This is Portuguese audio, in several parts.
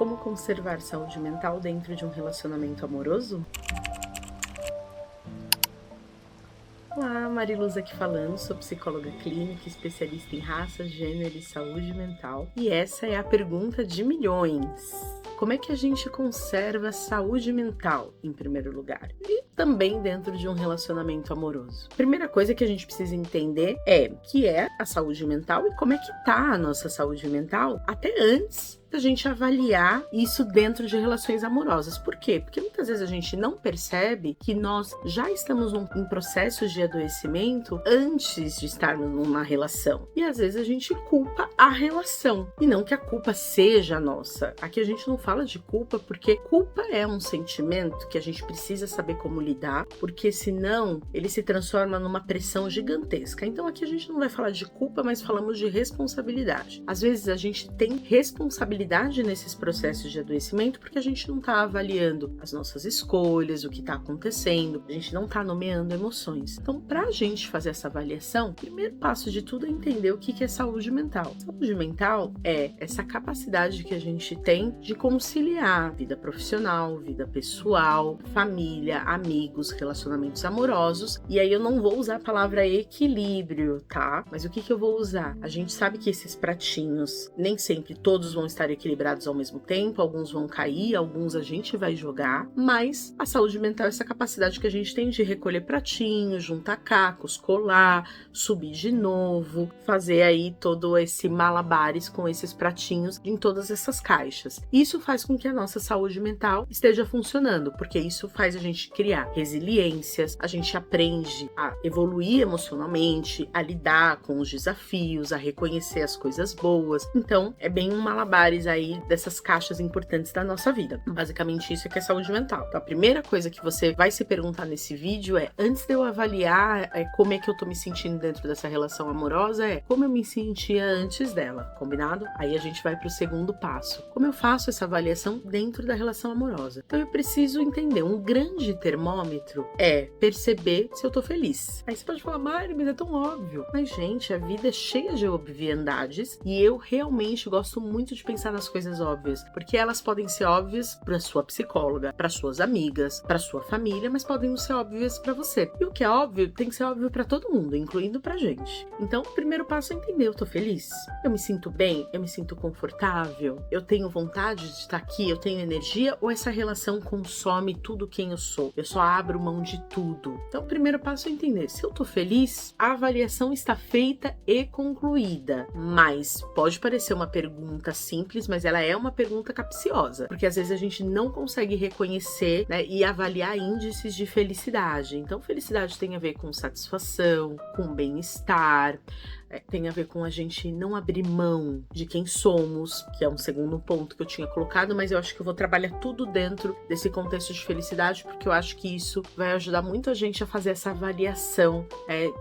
Como conservar saúde mental dentro de um relacionamento amoroso? Olá, Mariluz aqui falando, sou psicóloga clínica, especialista em raça, gênero e saúde mental. E essa é a pergunta de milhões. Como é que a gente conserva a saúde mental, em primeiro lugar? E também dentro de um relacionamento amoroso. Primeira coisa que a gente precisa entender é o que é a saúde mental e como é que tá a nossa saúde mental até antes da gente avaliar isso dentro de relações amorosas. Por quê? Porque muitas vezes a gente não percebe que nós já estamos em processos de adoecimento antes de estarmos numa relação. E às vezes a gente culpa a relação e não que a culpa seja nossa. Aqui a gente não fala de culpa porque culpa é um sentimento que a gente precisa saber como lidar, porque senão ele se transforma numa pressão gigantesca. Então aqui a gente não vai falar de culpa, mas falamos de responsabilidade. Às vezes a gente tem responsabilidade nesses processos de adoecimento porque a gente não está avaliando as nossas escolhas, o que está acontecendo, a gente não está nomeando emoções. Então, para a gente fazer essa avaliação, o primeiro passo de tudo é entender o que é saúde mental. Saúde mental é essa capacidade que a gente tem de conciliar vida profissional, vida pessoal, família, amigos, relacionamentos amorosos. E aí eu não vou usar a palavra equilíbrio, tá? Mas o que eu vou usar? A gente sabe que esses pratinhos, nem sempre todos vão estar equilibrados ao mesmo tempo, alguns vão cair, alguns a gente vai jogar, mas a saúde mental é essa capacidade que a gente tem de recolher pratinhos, juntar cacos, colar, subir de novo, fazer aí todo esse malabares com esses pratinhos em todas essas caixas. Isso faz com que a nossa saúde mental esteja funcionando, porque isso faz a gente criar resiliências, a gente aprende a evoluir emocionalmente, a lidar com os desafios, a reconhecer as coisas boas. Então, é bem um malabares aí dessas caixas importantes da nossa vida. Basicamente isso é que é saúde mental. Então a primeira coisa que você vai se perguntar nesse vídeo é, antes de eu avaliar como é que eu tô me sentindo dentro dessa relação amorosa, é como eu me sentia antes dela, combinado? Aí a gente vai pro segundo passo. Como eu faço essa avaliação dentro da relação amorosa? Então eu preciso entender, um grande termômetro é perceber se eu tô feliz. Aí você pode falar, Mari, mas é tão óbvio. Mas gente, a vida é cheia de obviedades e eu realmente gosto muito de pensar nas coisas óbvias, porque elas podem ser óbvias para sua psicóloga, para suas amigas, para sua família, mas podem não ser óbvias para você. E o que é óbvio tem que ser óbvio para todo mundo, incluindo pra gente. Então, o primeiro passo é entender, eu tô feliz? Eu me sinto bem? Eu me sinto confortável? Eu tenho vontade de estar aqui? Eu tenho energia? Ou essa relação consome tudo quem eu sou? Eu só abro mão de tudo. Então, o primeiro passo é entender, se eu tô feliz, a avaliação está feita e concluída. Mas pode parecer uma pergunta simples, mas ela é uma pergunta capciosa, porque às vezes a gente não consegue reconhecer, né, e avaliar índices de felicidade. Então, felicidade tem a ver com satisfação, com bem-estar, tem a ver com a gente não abrir mão de quem somos, que é um segundo ponto que eu tinha colocado, mas eu acho que eu vou trabalhar tudo dentro desse contexto de felicidade, porque eu acho que isso vai ajudar muito a gente a fazer essa avaliação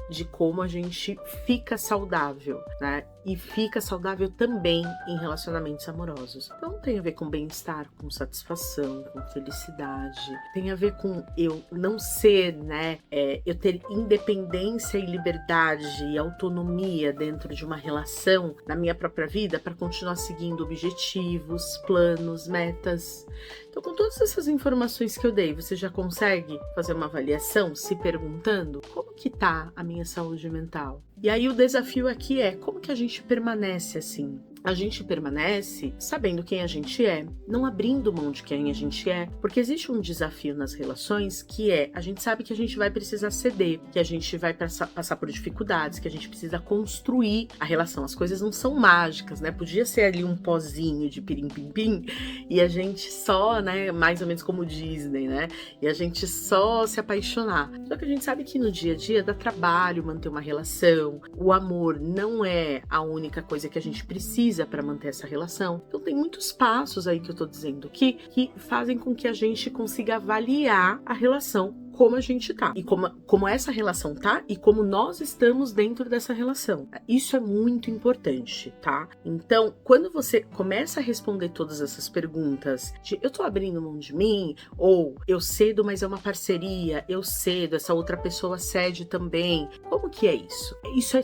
de como a gente fica saudável, né? E fica saudável também em relacionamentos amorosos. Então tem a ver com bem-estar, com satisfação, com felicidade. Tem a ver com eu não ser, né? Eu ter independência e liberdade e autonomia dentro de uma relação na minha própria vida para continuar seguindo objetivos, planos, metas. Então, com todas essas informações que eu dei, você já consegue fazer uma avaliação se perguntando como que tá a minha saúde mental? E aí o desafio aqui é como que a gente permanece assim? A gente permanece sabendo quem a gente é, não abrindo mão de quem a gente é, porque existe um desafio nas relações que é, a gente sabe que a gente vai precisar ceder, que a gente vai passar por dificuldades, que a gente precisa construir a relação. As coisas não são mágicas, né? Podia ser ali um pozinho de pirim-pim-pim e a gente só, né, mais ou menos como Disney, né? E a gente só se apaixonar. Só que a gente sabe que no dia a dia dá trabalho manter uma relação, o amor não é a única coisa que a gente precisa para manter essa relação. Então tem muitos passos aí que eu tô dizendo aqui que fazem com que a gente consiga avaliar a relação como a gente tá, e como essa relação tá, e como nós estamos dentro dessa relação. Isso é muito importante, tá? Então, quando você começa a responder todas essas perguntas de eu tô abrindo mão de mim, ou eu cedo, mas é uma parceria, eu cedo, essa outra pessoa cede também, como que é isso? Isso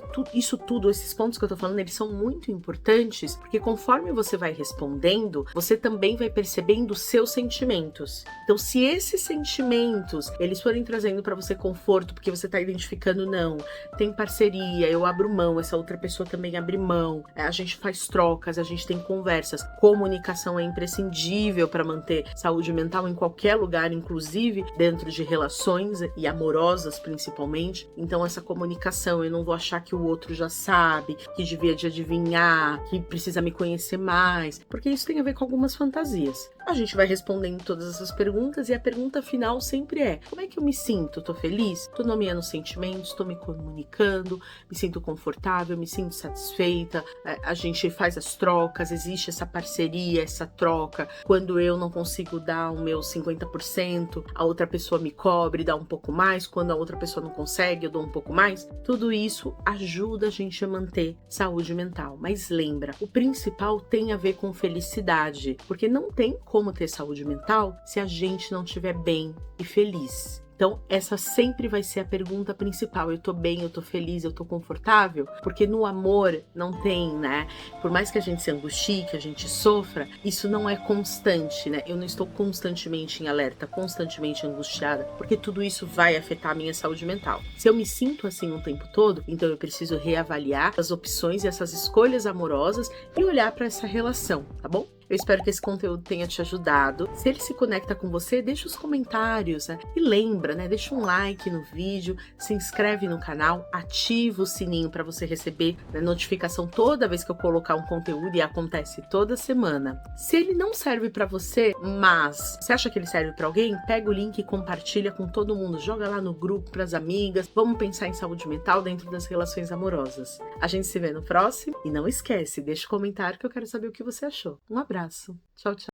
tudo, esses pontos que eu tô falando, eles são muito importantes, porque conforme você vai respondendo, você também vai percebendo os seus sentimentos. Então, se esses sentimentos, eles forem trazendo para você conforto, porque você tá identificando, não, tem parceria, eu abro mão, essa outra pessoa também abre mão, a gente faz trocas, a gente tem conversas, comunicação é imprescindível para manter saúde mental em qualquer lugar, inclusive dentro de relações e amorosas principalmente. Então, essa comunicação, eu não vou achar que o outro já sabe, que devia de adivinhar, que precisa me conhecer mais, porque isso tem a ver com algumas fantasias. A gente vai respondendo todas essas perguntas e a pergunta final sempre é: como é que eu me sinto? Tô feliz? Tô nomeando sentimentos? Tô me comunicando? Me sinto confortável? Me sinto satisfeita? A gente faz as trocas, existe essa parceria, essa troca. Quando eu não consigo dar o meu 50%, a outra pessoa me cobre, dá um pouco mais. Quando a outra pessoa não consegue, eu dou um pouco mais. Tudo isso ajuda a gente a manter saúde mental. Mas lembra, o principal tem a ver com felicidade, porque não tem como ter saúde mental se a gente não estiver bem e feliz. Então, essa sempre vai ser a pergunta principal. Eu tô bem, eu tô feliz, eu tô confortável? Porque no amor não tem, né? Por mais que a gente se angustie, que a gente sofra, isso não é constante, né? Eu não estou constantemente em alerta, constantemente angustiada, porque tudo isso vai afetar a minha saúde mental. Se eu me sinto assim o tempo todo, então eu preciso reavaliar as opções e essas escolhas amorosas e olhar para essa relação, tá bom? Eu espero que esse conteúdo tenha te ajudado. Se ele se conecta com você, deixa os comentários, né? E lembra, né? Deixa um like no vídeo, se inscreve no canal, ativa o sininho para você receber a notificação toda vez que eu colocar um conteúdo, e acontece toda semana. Se ele não serve para você, mas você acha que ele serve para alguém, pega o link e compartilha com todo mundo. Joga lá no grupo para as amigas. Vamos pensar em saúde mental dentro das relações amorosas. A gente se vê no próximo. E não esquece, deixa um comentário que eu quero saber o que você achou. Um abraço. Tchau, tchau.